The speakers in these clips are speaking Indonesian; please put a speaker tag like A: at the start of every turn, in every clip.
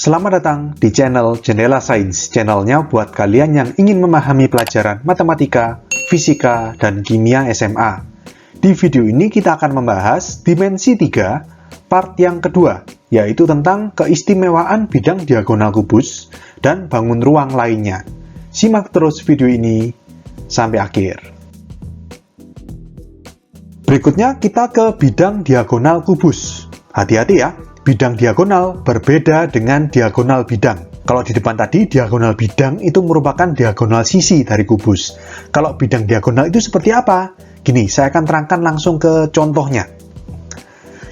A: Selamat datang di channel Jendela Sains, channelnya buat kalian yang ingin memahami pelajaran matematika, fisika, dan kimia SMA. Di video ini kita akan membahas dimensi 3, part yang kedua, yaitu tentang keistimewaan bidang diagonal kubus dan bangun ruang lainnya. Simak terus video ini sampai akhir. Berikutnya kita ke bidang diagonal kubus. Hati-hati ya. Bidang diagonal berbeda dengan diagonal bidang. Kalau di depan tadi, diagonal bidang itu merupakan diagonal sisi dari kubus. Kalau bidang diagonal itu seperti apa? Gini, saya akan terangkan langsung ke contohnya.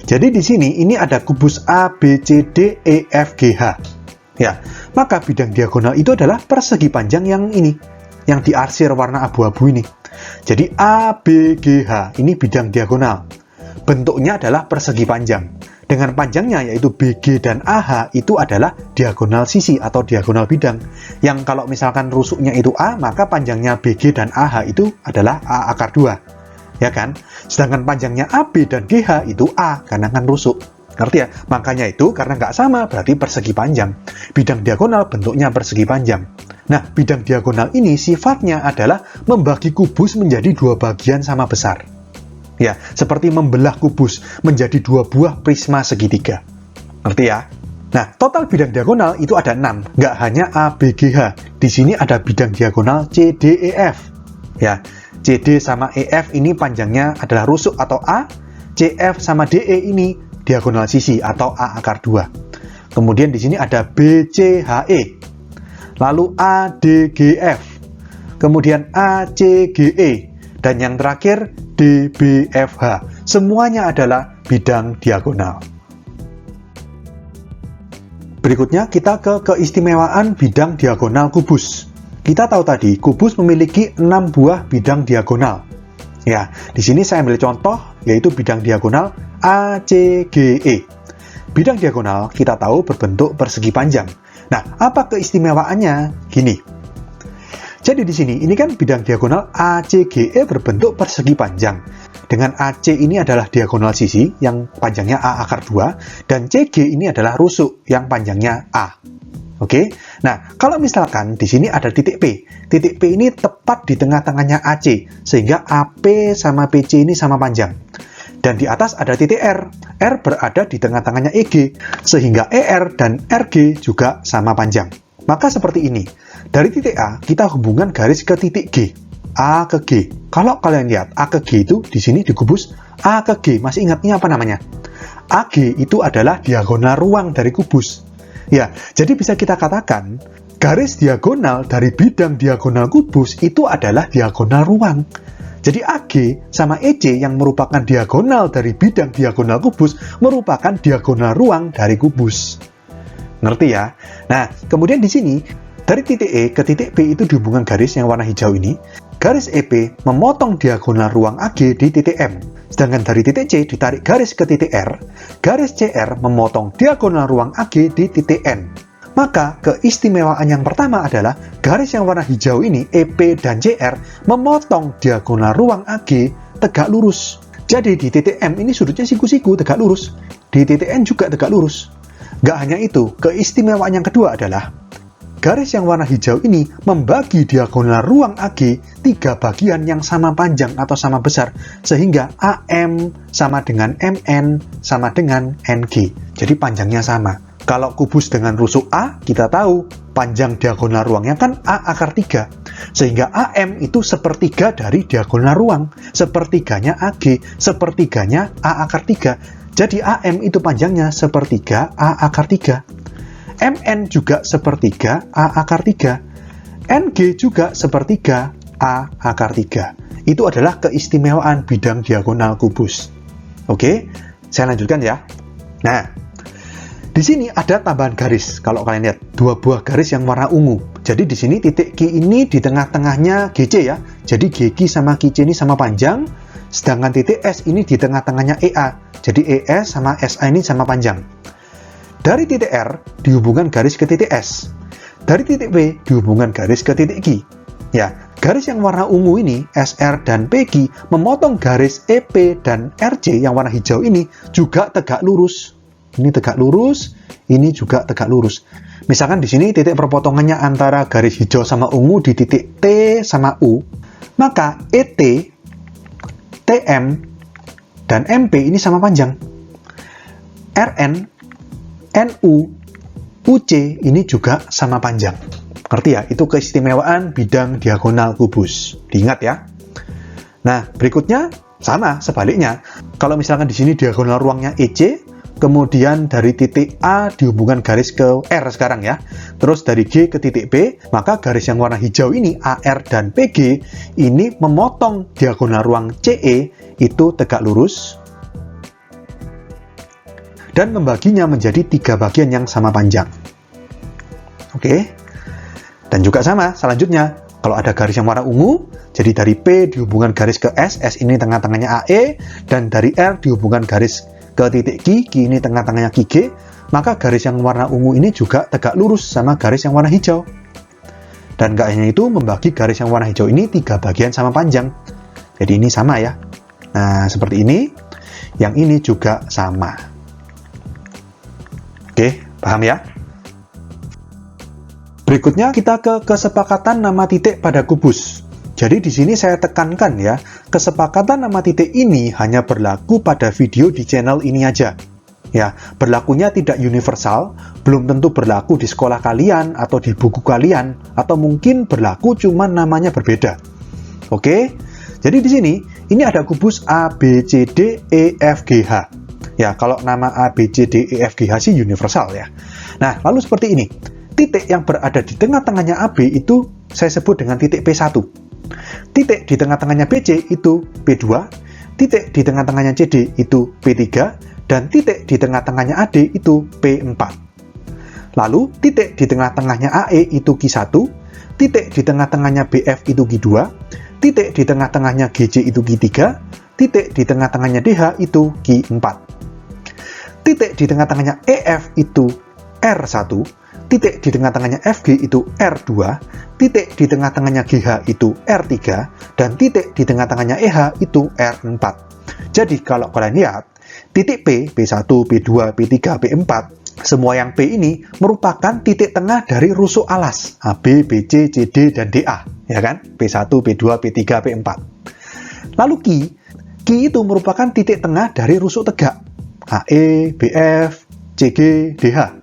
A: Jadi di sini, ini ada kubus A, B, C, D, E, F, G, H. Ya, maka bidang diagonal itu adalah persegi panjang yang ini, yang diarsir warna abu-abu ini. Jadi A, B, G, H, ini bidang diagonal. Bentuknya adalah persegi panjang. Dengan panjangnya yaitu BG dan AH itu adalah diagonal sisi atau diagonal bidang. Yang kalau misalkan rusuknya itu A, maka panjangnya BG dan AH itu adalah A akar 2. Ya kan? Sedangkan panjangnya AB dan GH itu A karena kan rusuk. Ngerti ya? Makanya itu karena nggak sama berarti persegi panjang. Bidang diagonal bentuknya persegi panjang. Nah, bidang diagonal ini sifatnya adalah membagi kubus menjadi dua bagian sama besar. Ya, seperti membelah kubus menjadi dua buah prisma segitiga. Ngerti ya? Nah, total bidang diagonal itu ada 6. Nggak hanya A, B, G, H. Di sini ada bidang diagonal C, D, E, F. Ya, C, D sama E, F ini panjangnya adalah rusuk atau A. C, F sama D, E ini diagonal sisi atau A akar 2. Kemudian di sini ada B, C, H, E. Lalu A, D, G, F. Kemudian A, C, G, E. Dan yang terakhir D, B, F, H. Semuanya adalah bidang diagonal. Berikutnya kita ke keistimewaan bidang diagonal kubus. Kita tahu tadi kubus memiliki 6 buah bidang diagonal. Ya, di sini saya ambil contoh yaitu bidang diagonal A, C, G, E. Bidang diagonal kita tahu berbentuk persegi panjang. Nah, apa keistimewaannya? Gini. Jadi di sini, ini kan bidang diagonal ACGE berbentuk persegi panjang. Dengan AC ini adalah diagonal sisi yang panjangnya A akar 2, dan CG ini adalah rusuk yang panjangnya A. Oke? Nah, kalau misalkan di sini ada titik P. Titik P ini tepat di tengah-tengahnya AC, sehingga AP sama PC ini sama panjang. Dan di atas ada titik R. R berada di tengah-tengahnya EG, sehingga ER dan RG juga sama panjang. Maka seperti ini. Dari titik A, kita hubungkan garis ke titik G. A ke G. Kalau kalian lihat, A ke G itu di sini dikubus A ke G. Masih ingat ini apa namanya? AG itu adalah diagonal ruang dari kubus. Ya, jadi bisa kita katakan, garis diagonal dari bidang diagonal kubus itu adalah diagonal ruang. Jadi AG sama EC yang merupakan diagonal dari bidang diagonal kubus merupakan diagonal ruang dari kubus. Ngerti ya? Nah, kemudian di sini, dari titik E ke titik P itu dihubungkan garis yang warna hijau ini. Garis EP memotong diagonal ruang AG di titik M. Sedangkan dari titik C ditarik garis ke titik R. Garis CR memotong diagonal ruang AG di titik N. Maka keistimewaan yang pertama adalah garis yang warna hijau ini, EP dan CR, memotong diagonal ruang AG tegak lurus. Jadi di titik M ini sudutnya siku-siku tegak lurus. Di titik N juga tegak lurus. Gak hanya itu, keistimewaan yang kedua adalah garis yang warna hijau ini membagi diagonal ruang AG 3 bagian yang sama panjang atau sama besar, sehingga AM sama dengan MN sama dengan NG. Jadi panjangnya sama. Kalau kubus dengan rusuk A, kita tahu panjang diagonal ruangnya kan A akar 3. Sehingga AM itu sepertiga dari diagonal ruang. Sepertiganya AG, sepertiganya A akar 3. Jadi AM itu panjangnya sepertiga A akar 3. MN juga sepertiga A akar 3. NG juga sepertiga A akar 3. Itu adalah keistimewaan bidang diagonal kubus. Oke, saya lanjutkan ya. Nah, di sini ada tambahan garis. Kalau kalian lihat, 2 buah garis yang warna ungu. Jadi di sini titik Q ini di tengah-tengahnya GC ya. Jadi GQ sama QC ini sama panjang. Sedangkan titik S ini di tengah-tengahnya EA. Jadi ES sama SA ini sama panjang. Dari titik R dihubungkan garis ke titik S. Dari titik P dihubungkan garis ke titik Q. Ya, garis yang warna ungu ini, SR dan PQ, memotong garis EP dan RC yang warna hijau ini juga tegak lurus. ini tegak lurus, ini juga tegak lurus. Misalkan di sini titik perpotongannya antara garis hijau sama ungu di titik T sama U, maka ET, TM, dan MP ini sama panjang. RN, NU, UC ini juga sama panjang. Ngerti ya? Itu keistimewaan bidang diagonal kubus. Diingat ya. Nah, berikutnya sama sebaliknya. Kalau misalkan di sini diagonal ruangnya EC, kemudian dari titik A dihubungkan garis ke R sekarang ya. Terus dari G ke titik B, maka garis yang warna hijau ini AR dan PG ini memotong diagonal ruang CE itu tegak lurus dan membaginya menjadi 3 bagian yang sama panjang. Oke. Dan juga sama selanjutnya, kalau ada garis yang warna ungu, jadi dari P dihubungkan garis ke S, S ini tengah-tengahnya AE, dan dari R dihubungkan garis ke titik Q, Q ini tengah-tengahnya QG, maka garis yang warna ungu ini juga tegak lurus sama garis yang warna hijau. Dan gak hanya itu, membagi garis yang warna hijau ini 3 bagian sama panjang. Jadi ini sama ya. Nah, seperti ini. Yang ini juga sama. Oke, paham ya? Berikutnya kita ke kesepakatan nama titik pada kubus. Jadi di sini saya tekankan ya, kesepakatan nama titik ini hanya berlaku pada video di channel ini aja. Ya, berlakunya tidak universal, belum tentu berlaku di sekolah kalian atau di buku kalian, atau mungkin berlaku cuma namanya berbeda. Oke? Jadi di sini ini ada kubus A, B, C, D, E, F, G, H. Ya, kalau nama A, B, C, D, E, F, G, H sih universal ya. Nah, lalu seperti ini. Titik yang berada di tengah-tengahnya AB itu saya sebut dengan titik P1. Titik di tengah-tengahnya BC itu P2, titik di tengah-tengahnya CD itu P3, dan titik di tengah-tengahnya AD itu P4. Lalu, titik di tengah-tengahnya AE itu Q1, titik di tengah-tengahnya BF itu Q2, titik di tengah-tengahnya GC itu Q3, titik di tengah-tengahnya DH itu Q4. Titik di tengah-tengahnya EF itu R1, titik di tengah-tengahnya FG itu R2, titik di tengah-tengahnya GH itu R3, dan titik di tengah-tengahnya EH itu R4. Jadi kalau kalian lihat, titik P, P1, P2, P3, P4, semua yang P ini merupakan titik tengah dari rusuk alas AB, BC, CD, dan DA, ya kan? P1, P2, P3, P4. Lalu Q itu merupakan titik tengah dari rusuk tegak AE, BF, CG, DH.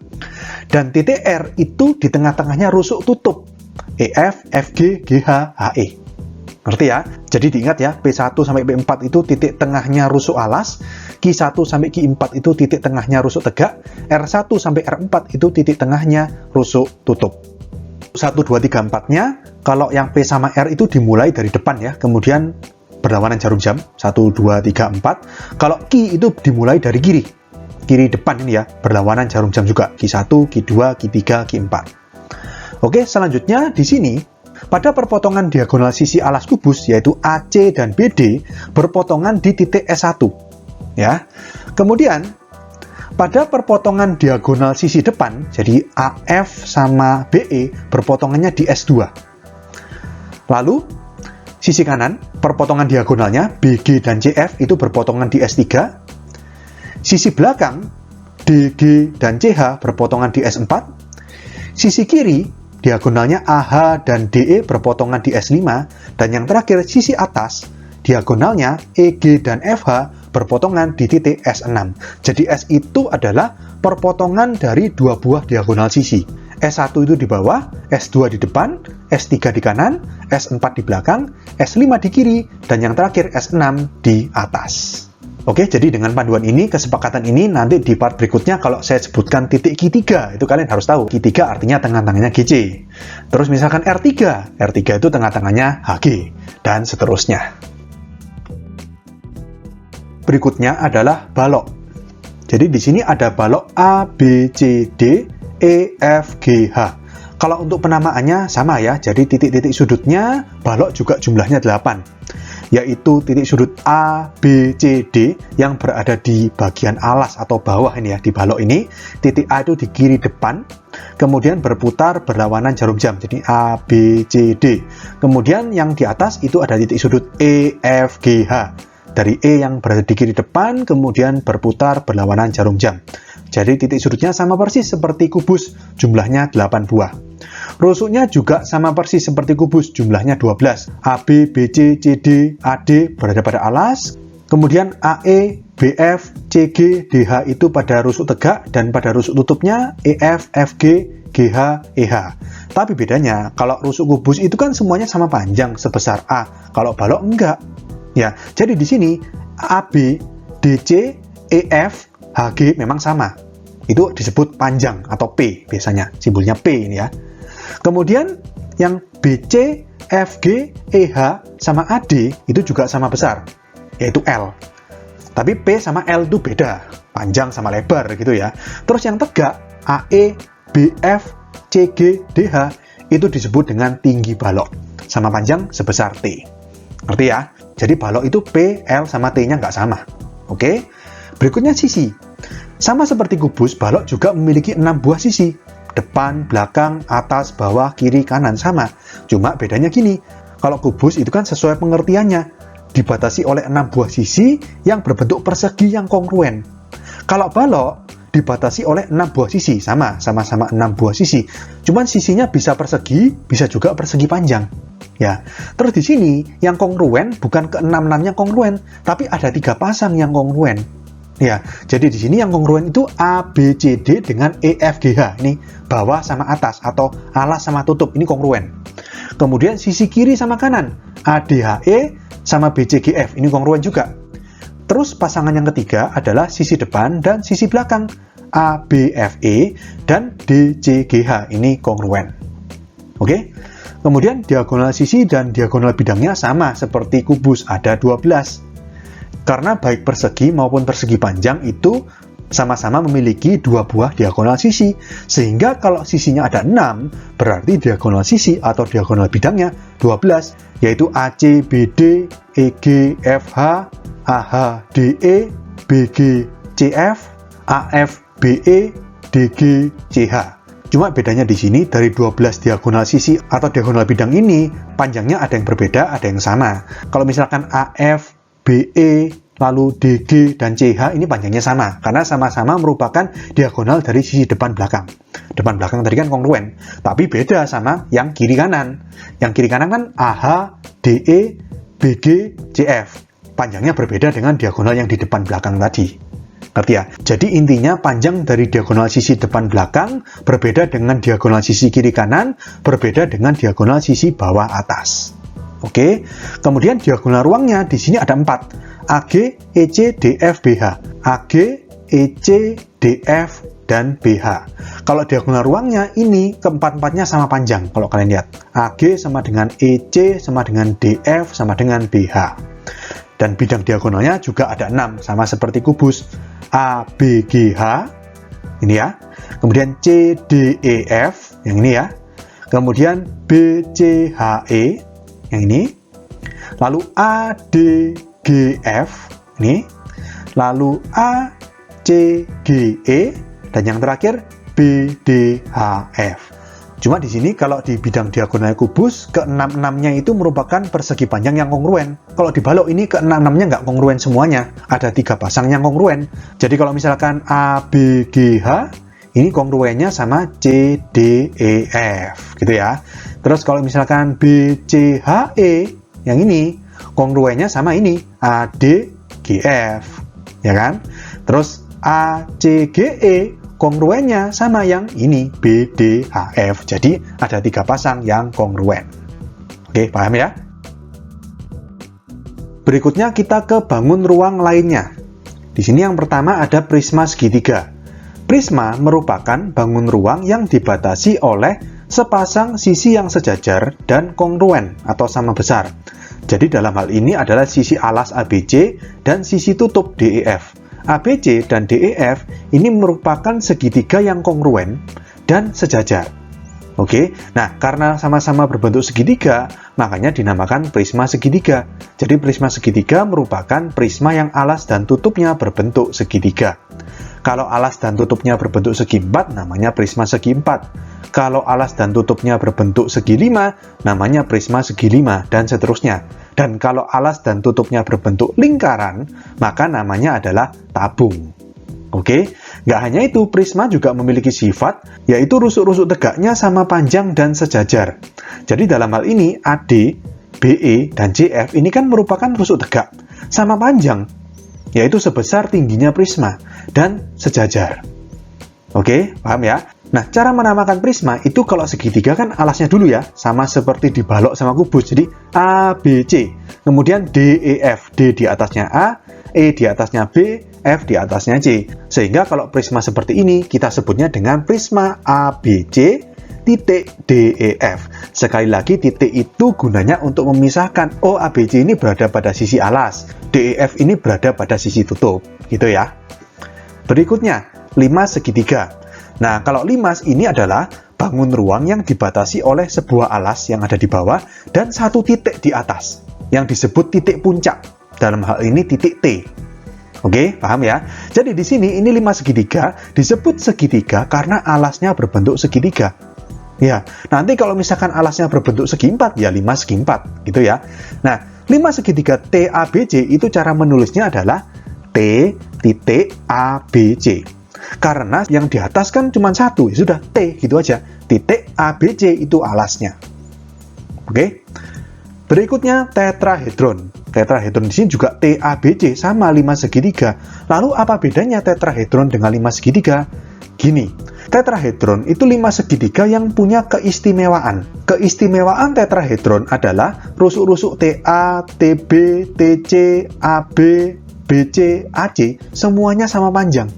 A: Dan titik R itu di tengah-tengahnya rusuk tutup EF, FG, GH, HE. Ngerti ya? Jadi diingat ya, P1 sampai P4 itu titik tengahnya rusuk alas, Q1 sampai Q4 itu titik tengahnya rusuk tegak, R1 sampai R4 itu titik tengahnya rusuk tutup. 1, 2, 3, 4-nya, kalau yang P sama R itu dimulai dari depan ya, kemudian berlawanan jarum jam, 1, 2, 3, 4. Kalau Q itu dimulai dari kiri depan ini ya, berlawanan jarum jam juga, Q1, Q2, Q3, Q4. Oke, selanjutnya di sini, pada perpotongan diagonal sisi alas kubus, yaitu AC dan BD, berpotongan di titik S1. Ya. Kemudian, pada perpotongan diagonal sisi depan, jadi AF sama BE, berpotongannya di S2. Lalu, sisi kanan, perpotongan diagonalnya, BG dan CF itu berpotongan di S3. Sisi belakang, DG dan CH berpotongan di S4. Sisi kiri, diagonalnya AH dan DE berpotongan di S5. Dan yang terakhir, sisi atas, diagonalnya EG dan FH berpotongan di titik S6. Jadi S itu adalah perpotongan dari 2 buah diagonal sisi. S1 itu di bawah, S2 di depan, S3 di kanan, S4 di belakang, S5 di kiri, dan yang terakhir S6 di atas. Oke, jadi dengan panduan ini, kesepakatan ini nanti di part berikutnya kalau saya sebutkan titik Q3, itu kalian harus tahu. Q3 artinya tengah-tengahnya GC. Terus misalkan R3, R3 itu tengah-tengahnya HG, dan seterusnya. Berikutnya adalah balok. Jadi di sini ada balok A, B, C, D, E, F, G, H. Kalau untuk penamaannya sama ya, jadi titik-titik sudutnya balok juga jumlahnya 8. Yaitu titik sudut A, B, C, D yang berada di bagian alas atau bawah ini ya, di balok ini. Titik A itu di kiri depan, kemudian berputar berlawanan jarum jam, jadi A, B, C, D. Kemudian yang di atas itu ada titik sudut E, F, G, H. Dari E yang berada di kiri depan, kemudian berputar berlawanan jarum jam. Jadi titik sudutnya sama persis seperti kubus, jumlahnya 8 buah. Rusuknya juga sama persis seperti kubus, jumlahnya 12. AB, BC, CD, AD berada pada alas. Kemudian AE, BF, CG, DH itu pada rusuk tegak, dan pada rusuk tutupnya EF, FG, GH, EH. Tapi bedanya, kalau rusuk kubus itu kan semuanya sama panjang sebesar A. Kalau balok enggak. Ya, jadi di sini AB, DC, EF, HG memang sama. Itu disebut panjang atau P biasanya. Simbolnya P ini ya. Kemudian yang BC, FG, EH sama AD itu juga sama besar, yaitu L. Tapi P sama L itu beda, panjang sama lebar gitu ya. Terus yang tegak, AE, BF, CG, DH itu disebut dengan tinggi balok, sama panjang sebesar T. Ngerti ya? Jadi balok itu P, L sama T-nya nggak sama. Oke? Berikutnya sisi. Sama seperti kubus, balok juga memiliki 6 buah sisi. Depan, belakang, atas, bawah, kiri, kanan, sama. Cuma bedanya gini, kalau kubus itu kan sesuai pengertiannya, dibatasi oleh 6 buah sisi yang berbentuk persegi yang kongruen. Kalau balok, dibatasi oleh 6 buah sisi, sama-sama 6 buah sisi. Cuman sisinya bisa persegi, bisa juga persegi panjang. Ya, terus di sini yang kongruen bukan ke-6-6-nya kongruen, tapi ada 3 pasang yang kongruen. Ya, jadi di sini yang kongruen itu A, B, C, D dengan E, F, G, H. Ini bawah sama atas atau alas sama tutup, ini kongruen. Kemudian sisi kiri sama kanan, A, D, H, E sama B, C, G, F, ini kongruen juga. Terus pasangan yang ketiga adalah sisi depan dan sisi belakang, A, B, F, E dan D, C, G, H, ini kongruen. Oke? Kemudian diagonal sisi dan diagonal bidangnya sama seperti kubus, ada 12. Karena baik persegi maupun persegi panjang itu sama-sama memiliki 2 buah diagonal sisi. Sehingga kalau sisinya ada 6, berarti diagonal sisi atau diagonal bidangnya 12, yaitu AC, BD, EG, FH, AH, DE, BG, CF, AF, BE, DG, CH. Cuma bedanya di sini dari 12 diagonal sisi atau diagonal bidang ini, panjangnya ada yang berbeda, ada yang sama. Kalau misalkan AF, BE, lalu DG, dan CH ini panjangnya sama, karena sama-sama merupakan diagonal dari sisi depan belakang. Depan belakang tadi kan kongruen, tapi beda sama yang kiri kanan. Yang kiri kanan kan AH, DE, BG, CF. Panjangnya berbeda dengan diagonal yang di depan belakang tadi. Ngerti ya? Jadi intinya panjang dari diagonal sisi depan belakang berbeda dengan diagonal sisi kiri kanan, berbeda dengan diagonal sisi bawah atas. Oke, kemudian diagonal ruangnya di sini ada 4. AG, EC, DF, BH. AG, EC, DF, dan BH. Kalau diagonal ruangnya ini keempat-empatnya sama panjang. Kalau kalian lihat, AG sama dengan EC, sama dengan DF, sama dengan BH. Dan bidang diagonalnya juga ada 6, sama seperti kubus. ABGH, ini ya. Kemudian CDEF, yang ini ya. Kemudian BCHE, yang ini, lalu ADGF, ini, lalu ACGE, dan yang terakhir BDHF. Cuma di sini kalau di bidang diagonal kubus, ke-6-6-nya itu merupakan persegi panjang yang kongruen. Kalau di balok ini ke-6-6-nya nggak kongruen semuanya, ada 3 pasang yang kongruen. Jadi kalau misalkan ABGH, ini kongruennya sama CDEF, gitu ya. Terus kalau misalkan BCHE, yang ini, kongruennya sama ini, ADGF, ya kan? Terus ACGE, kongruennya sama yang ini, BDHF. Jadi ada 3 pasang yang kongruen. Oke, paham ya? Berikutnya kita ke bangun ruang lainnya. Di sini yang pertama ada prisma segitiga. Prisma merupakan bangun ruang yang dibatasi oleh sepasang sisi yang sejajar dan kongruen atau sama besar. Jadi dalam hal ini adalah sisi alas ABC dan sisi tutup DEF. ABC dan DEF ini merupakan segitiga yang kongruen dan sejajar. Oke, nah karena sama-sama berbentuk segitiga, makanya dinamakan prisma segitiga. Jadi prisma segitiga merupakan prisma yang alas dan tutupnya berbentuk segitiga. Kalau alas dan tutupnya berbentuk segi 4, namanya prisma segi 4. Kalau alas dan tutupnya berbentuk segi 5, namanya prisma segi 5, dan seterusnya. Dan kalau alas dan tutupnya berbentuk lingkaran, maka namanya adalah tabung. Oke, Nggak hanya itu, prisma juga memiliki sifat, yaitu rusuk-rusuk tegaknya sama panjang dan sejajar. Jadi dalam hal ini, AD, BE, dan CF ini kan merupakan rusuk tegak, sama panjang, yaitu sebesar tingginya prisma, dan sejajar. Oke, paham ya? Nah, cara menamakan prisma itu kalau segitiga kan alasnya dulu ya, sama seperti dibalok sama kubus. Jadi A, B, C, kemudian D, E, F. D di atasnya A, E di atasnya B, F di atasnya C. Sehingga kalau prisma seperti ini, kita sebutnya dengan prisma ABC titik D, E, F. Sekali lagi, titik itu gunanya untuk memisahkan, oh ABC ini berada pada sisi alas, D, E, F ini berada pada sisi tutup. Gitu ya. Berikutnya, limas segitiga. Nah, kalau limas ini adalah bangun ruang yang dibatasi oleh sebuah alas yang ada di bawah dan satu titik di atas, yang disebut titik puncak. Dalam hal ini titik T. Oke, paham ya? Jadi di sini ini limas segitiga disebut segitiga karena alasnya berbentuk segitiga. Ya, nanti kalau misalkan alasnya berbentuk segi empat, ya limas segi empat, gitu ya. Nah, limas segitiga TABC itu cara menulisnya adalah T titik ABC. Karena yang di atas kan cuma satu, ya sudah T gitu aja. Titik ABC itu alasnya. Oke. Berikutnya tetrahedron. Tetrahedron di sini juga TABC sama limas segitiga. Lalu apa bedanya tetrahedron dengan limas segitiga? Gini, tetrahedron itu limas segitiga yang punya keistimewaan. Keistimewaan tetrahedron adalah rusuk-rusuk TA, TB, TC, AB, BC, AC semuanya sama panjang.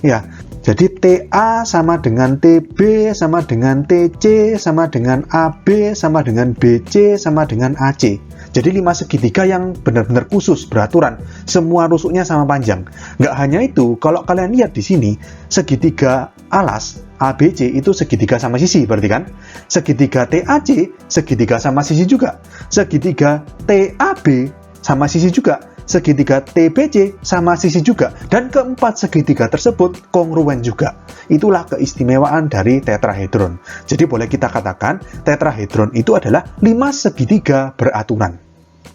A: Ya, jadi TA sama dengan TB, sama dengan TC, sama dengan AB, sama dengan BC, sama dengan AC. Jadi limas segitiga yang benar-benar khusus, beraturan. Semua rusuknya sama panjang. Nggak hanya itu, kalau kalian lihat di sini, segitiga alas ABC itu segitiga sama sisi, berarti kan? Segitiga TAC, segitiga sama sisi juga. Segitiga TAB, sama sisi juga. Segitiga TBC sama sisi juga, dan keempat segitiga tersebut kongruen juga. Itulah keistimewaan dari tetrahedron. Jadi boleh kita katakan tetrahedron itu adalah limas segitiga beraturan.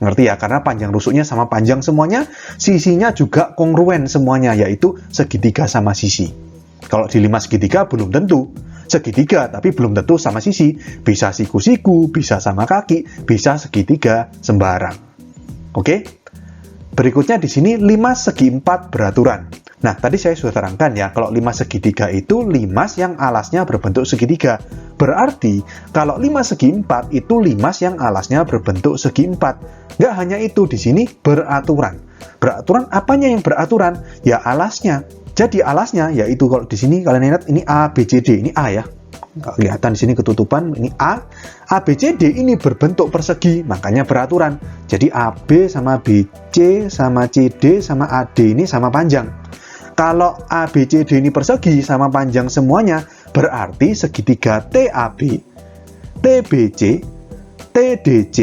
A: Ngerti ya? Karena panjang rusuknya sama panjang semuanya, sisinya juga kongruen semuanya, yaitu segitiga sama sisi. Kalau di limas segitiga belum tentu segitiga, tapi belum tentu sama sisi. Bisa siku-siku, bisa sama kaki, bisa segitiga sembarang. Oke? Berikutnya di sini limas segi empat beraturan. Nah, tadi saya sudah terangkan ya, kalau limas segitiga itu limas yang alasnya berbentuk segitiga. Berarti, kalau limas segi empat itu limas yang alasnya berbentuk segi empat. Nggak hanya itu, di sini beraturan. Beraturan, apanya yang beraturan? Ya alasnya. Jadi alasnya, yaitu kalau di sini kalian lihat, ini A, B, C, D. Ini A ya. Kelihatan di sini ketutupan, ini A. A, B, C, D ini berbentuk persegi, makanya beraturan. Jadi AB sama BC sama CD sama AD ini sama panjang. Kalau A, B, C, D ini persegi sama panjang semuanya, berarti segitiga TAB, TBC, TDC,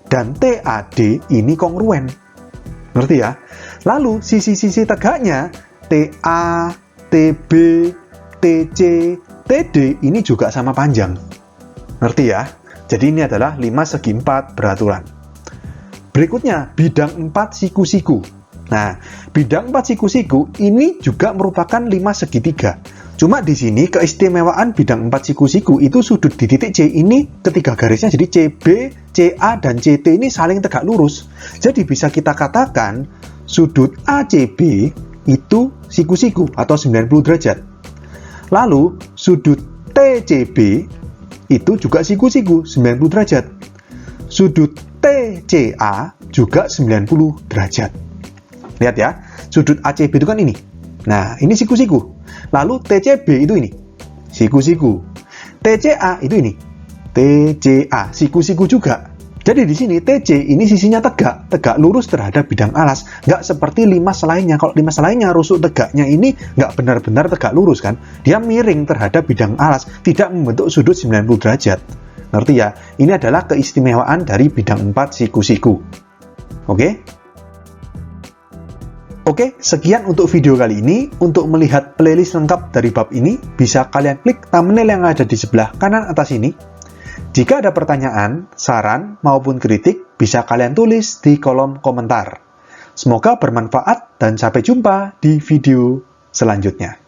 A: dan TAD ini kongruen. Ngerti ya? Lalu sisi-sisi tegaknya TA, TB, TC, TD ini juga sama panjang. Ngerti ya? Jadi ini adalah limas segi empat beraturan. Berikutnya, bidang 4 siku-siku. Nah, bidang 4 siku-siku ini juga merupakan limas segitiga. Cuma di sini keistimewaan bidang 4 siku-siku itu sudut di titik C ini ketiga garisnya, jadi CB, CA, dan CT ini saling tegak lurus. Jadi bisa kita katakan sudut ACB itu siku-siku atau 90 derajat. Lalu, sudut TCB itu juga siku-siku, 90 derajat. Sudut TCA juga 90 derajat. Lihat ya, sudut ACB itu kan ini. Nah, ini siku-siku. Lalu TCB itu ini, siku-siku. TCA itu ini, TCA, siku-siku juga. Jadi di sini TC ini sisinya tegak lurus terhadap bidang alas, nggak seperti limas lainnya. Kalau limas lainnya rusuk tegaknya ini nggak benar-benar tegak lurus kan, dia miring terhadap bidang alas, tidak membentuk sudut 90 derajat. Ngerti ya? Ini adalah keistimewaan dari bidang 4 siku-siku. Oke? Oke, sekian untuk video kali ini. Untuk melihat playlist lengkap dari bab ini, bisa kalian klik thumbnail yang ada di sebelah kanan atas ini. Jika ada pertanyaan, saran, maupun kritik, bisa kalian tulis di kolom komentar. Semoga bermanfaat dan sampai jumpa di video selanjutnya.